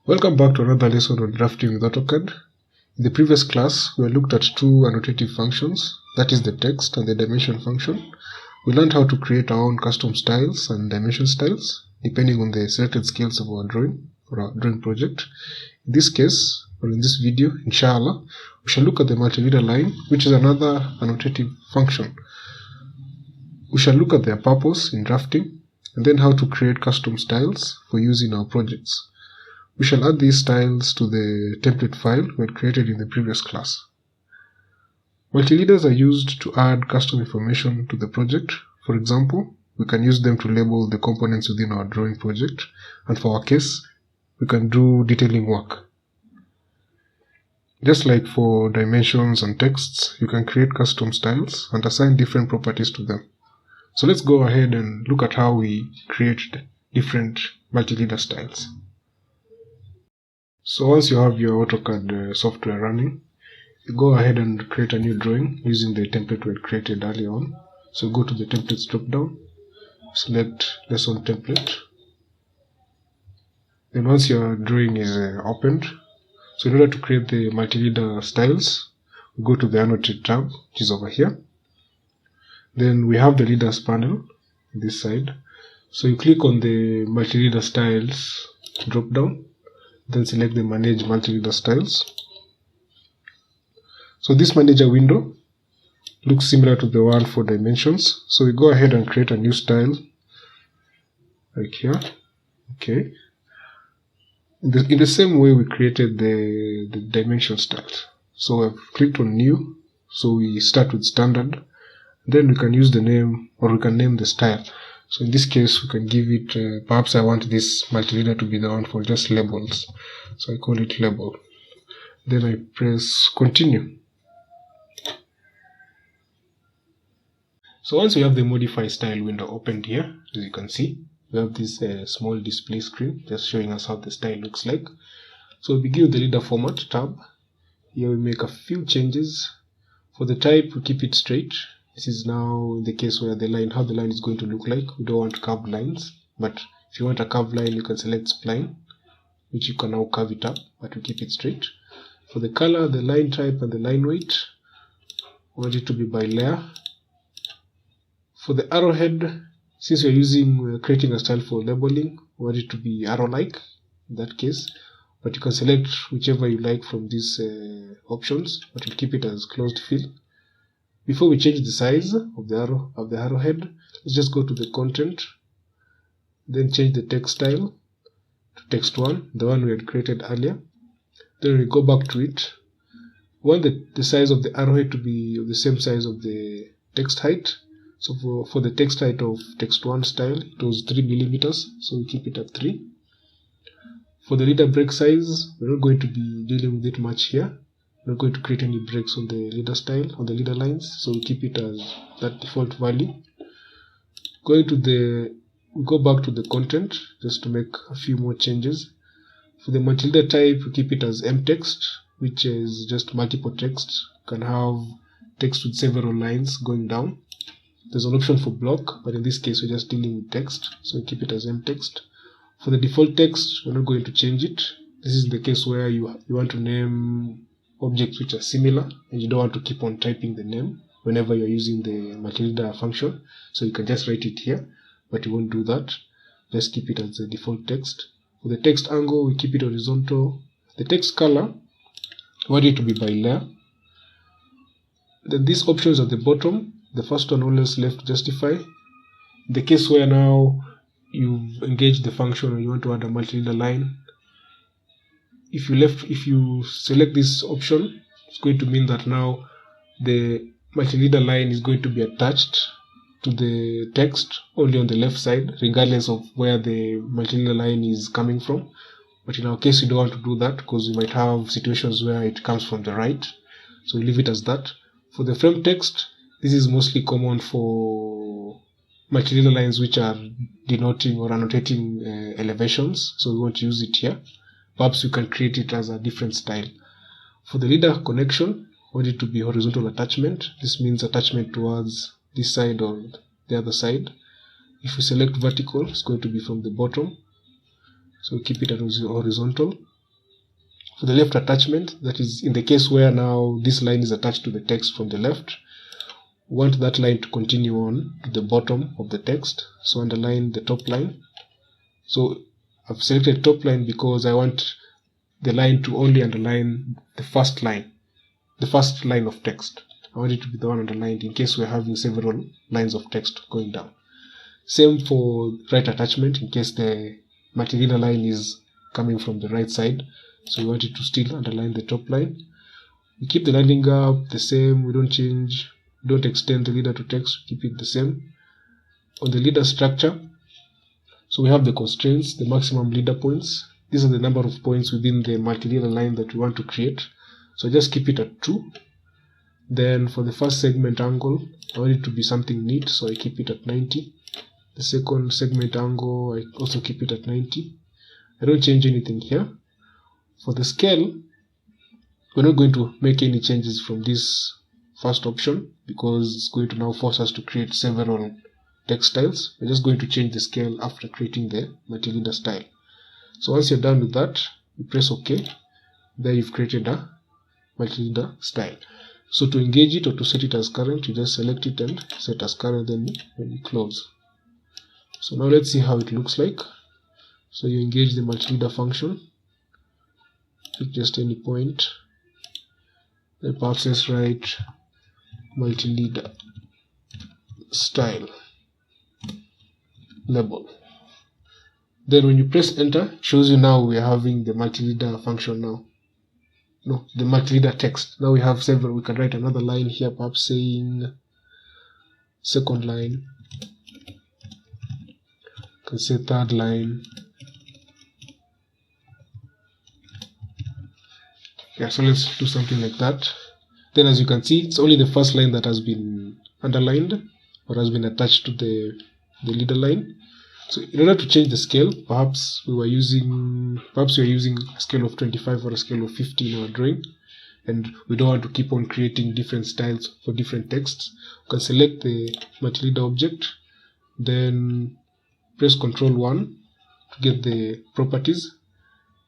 Welcome back to another lesson on drafting with AutoCAD. In the previous class, we looked at two annotative functions, that is the text and the dimension function. We learned how to create our own custom styles and dimension styles, depending on the selected skills of our drawing or our drawing project. In this case, or in this video, inshallah, we shall look at the multileader line, which is another annotative function. We shall look at their purpose in drafting, and then how to create custom styles for use in our projects. We shall add these styles to the template file we had created in the previous class. Multileaders are used to add custom information to the project. For example, we can use them to label the components within our drawing project, and for our case, we can do detailing work. Just like for dimensions and texts, you can create custom styles and assign different properties to them. So let's go ahead and look at how we create different multileader styles. So once you have your AutoCAD software running, you go ahead and create a new drawing using the template we had created earlier on. So go to the templates drop down, select lesson template. Then once your drawing is opened, so in order to create the multileader styles, we go to the Annotate tab, which is over here. Then we have the leaders panel on this side. So you click on the multileader styles drop down, then select the manage multileader styles. So this manager window looks similar to the one for dimensions. So we go ahead and create a new style like here. Okay. In the same way we created the dimension style. So I've clicked on new. So we start with standard. Then we can use the name, or we can name the style. So in this case, we can give it, perhaps I want this multileader to be the one for just labels. So I call it label. Then I press continue. So once we have the modify style window opened here, as you can see, we have this small display screen just showing us how the style looks like. So we begin with the leader format tab. Here we make a few changes. For the type, we keep it straight. This is now the case where how the line is going to look like. We don't want curved lines, but if you want a curved line, you can select spline, which you can now curve it up, but we keep it straight. For the color, the line type, and the line weight, we want it to be by layer. For the arrowhead, since we're creating a style for labeling, we want it to be arrow-like in that case, but you can select whichever you like from these options, but we'll keep it as closed fill. Before we change the size of the arrowhead, let's just go to the content, then change the text style to text 1, the one we had created earlier. Then we go back to it. We want the size of the arrowhead to be of the same size of the text height. So for the text height of text 1 style, it was 3 millimeters, so we keep it at 3. For the leader break size, we're not going to be dealing with it much here. We're not going to create any breaks on the leader style, on the leader lines, so we keep it as that default value. We go back to the content just to make a few more changes. For the multileader type, we keep it as mtext, which is just multiple text. You can have text with several lines going down. There's an option for block, but in this case, we're just dealing with text, so we keep it as mtext. For the default text, we're not going to change it. This is the case where you want to name objects which are similar, and you don't want to keep on typing the name whenever you're using the multileader function. So you can just write it here, but you won't do that. Just keep it as the default text. For the text angle, we keep it horizontal. The text color, we want it to be by layer. Then these options at the bottom, the first one always left justify. In the case where now you've engaged the function or you want to add a multileader line, if you select this option, it's going to mean that now the multileader line is going to be attached to the text only on the left side, regardless of where the multileader line is coming from. But in our case, we don't want to do that because we might have situations where it comes from the right. So we leave it as that. For the frame text, this is mostly common for multileader lines which are denoting or annotating elevations. So we want to use it here. Perhaps you can create it as a different style. For the leader connection, we want it to be horizontal attachment. This means attachment towards this side or the other side. If we select vertical, it's going to be from the bottom. So keep it at horizontal. For the left attachment, that is in the case where now this line is attached to the text from the left, we want that line to continue on to the bottom of the text. So underline the top line. So I've selected top line because I want the line to only underline the first line of text. I want it to be the one underlined in case we're having several lines of text going down. Same for right attachment in case the multileader line is coming from the right side. So we want it to still underline the top line. We keep the lining up the same. We don't change, don't extend the leader to text. We keep it the same. On the leader structure, so we have the constraints, the maximum leader points. These are the number of points within the multileader line that we want to create. So just keep it at 2. Then for the first segment angle, I want it to be something neat, so I keep it at 90. The second segment angle, I also keep it at 90. I don't change anything here. For the scale, we're not going to make any changes from this first option because it's going to now force us to create several text styles. We're just going to change the scale after creating the multileader style. So once you're done with that, you press OK. There you've created a multileader style. So to engage it or to set it as current, you just select it and set as current, then when you close. So now let's see how it looks like. So you engage the multileader function. Pick just any point. Then perhaps let's write multileader style label. Then when you press enter, it shows you now we are having the multileader function now. No, the multileader text. Now we have several. We can write another line here, perhaps saying second line. You can say third line. Yeah, so let's do something like that. Then as you can see, it's only the first line that has been underlined or has been attached to the leader line. So in order to change the scale, perhaps we are using a scale of 25 or a scale of 50 in our drawing, and we don't want to keep on creating different styles for different texts. We can select the multileader object, then press Ctrl 1 to get the properties.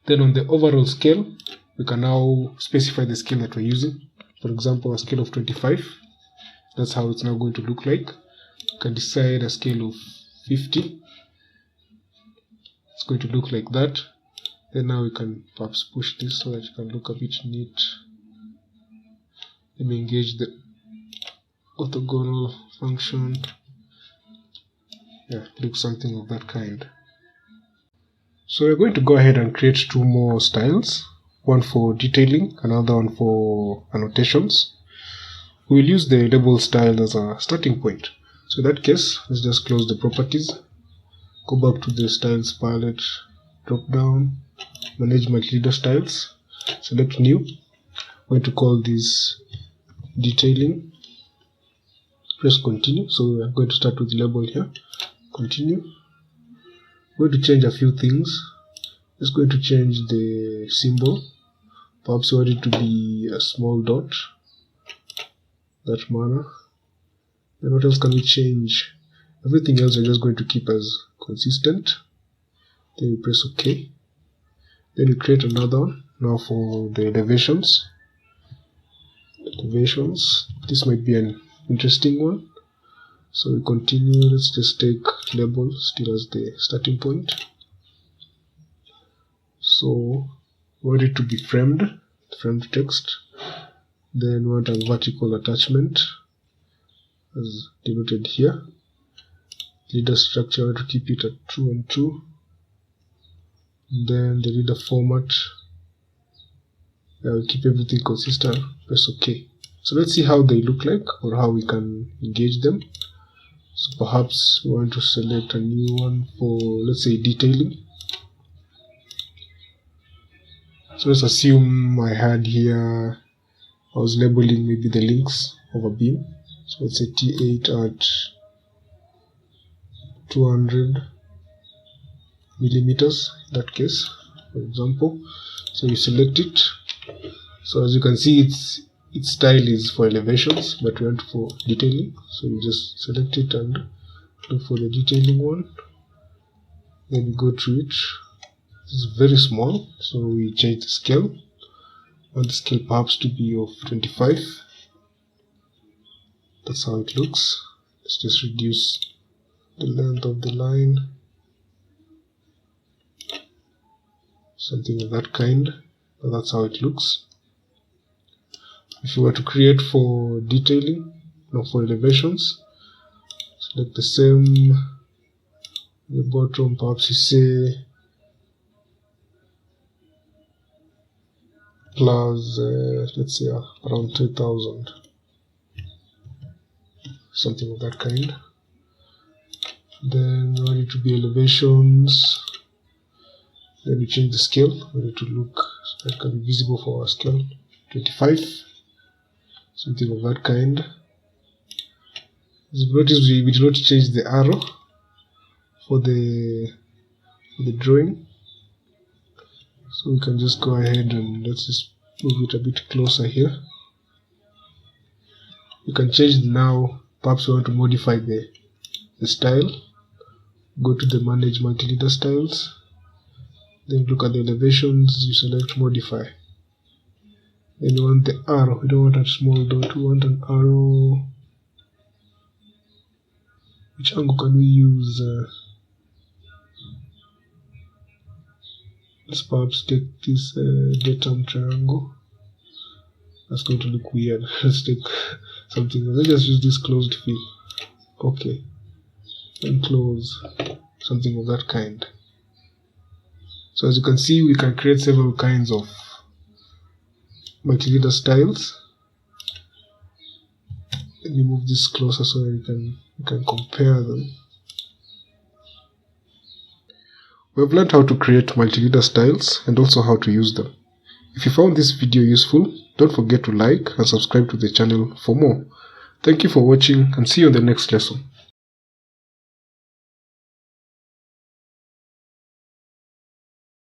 Then on the overall scale, we can now specify the scale that we're using. For example, a scale of 25. That's how it's now going to look like. You can decide a scale of 50. It's going to look like that. Then now we can perhaps push this so that you can look a bit neat. Let me engage the orthogonal function. Yeah, looks something of that kind. So we're going to go ahead and create 2 more styles. One for detailing, another one for annotations. We'll use the label style as a starting point. So in that case, let's just close the properties. Go back to the styles palette, drop down, manage multileader styles, select new. I'm going to call this detailing. Press continue. So I'm going to start with the label here. Continue. I'm going to change a few things. Just going to change the symbol. Perhaps you want it to be a small dot. That manner. Then what else can we change? Everything else we're just going to keep as consistent. Then you press OK. Then you create another one. Now for the elevations. This might be an interesting one. So we continue. Let's just take label still as the starting point. So we want it to be framed text. Then we want a vertical attachment as denoted here. Leader structure, I want to keep it at 2 and 2. And then the leader format, I will keep everything consistent. Press OK. So let's see how they look like or how we can engage them. So perhaps we want to select a new one for, let's say, detailing. So let's assume I had here, I was labeling maybe the links of a beam. So let's say T8 at 200 millimeters in that case, for example. So you select it. So as you can see, its style is for elevations, but we want for detailing. So you just select it and look for the detailing one. Then you go to it. It's very small, so we change the scale. want the scale perhaps to be of 25. That's how it looks. Let's just reduce the length of the line, something of that kind. But that's how it looks. If you were to create for detailing, for elevations, select the same. The bottom, perhaps you say plus, let's say around 2000, something of that kind. Then we want it to be elevations. Then we change the scale. We want it to look so that can be visible for our scale. 25, something of that kind. As you notice, we did not change the arrow for the drawing, so we can just go ahead and let's just move it a bit closer here. You can change now. Perhaps we want to modify the style. Go to the manage multi-leader styles, then look at the elevations. You select modify. Then you want the arrow. We don't want a small dot, we want an arrow. Which angle can we use? Let's perhaps take this datum triangle. That's going to look weird. Let's take something. Let's just use this closed fill. Okay. And close. Something of that kind. So as you can see, we can create several kinds of multi-leader styles. Let me move this closer so that you can compare them. We have learned how to create multi-leader styles and also how to use them. If you found this video useful, don't forget to like and subscribe to the channel for more. Thank you for watching and see you on the next lesson.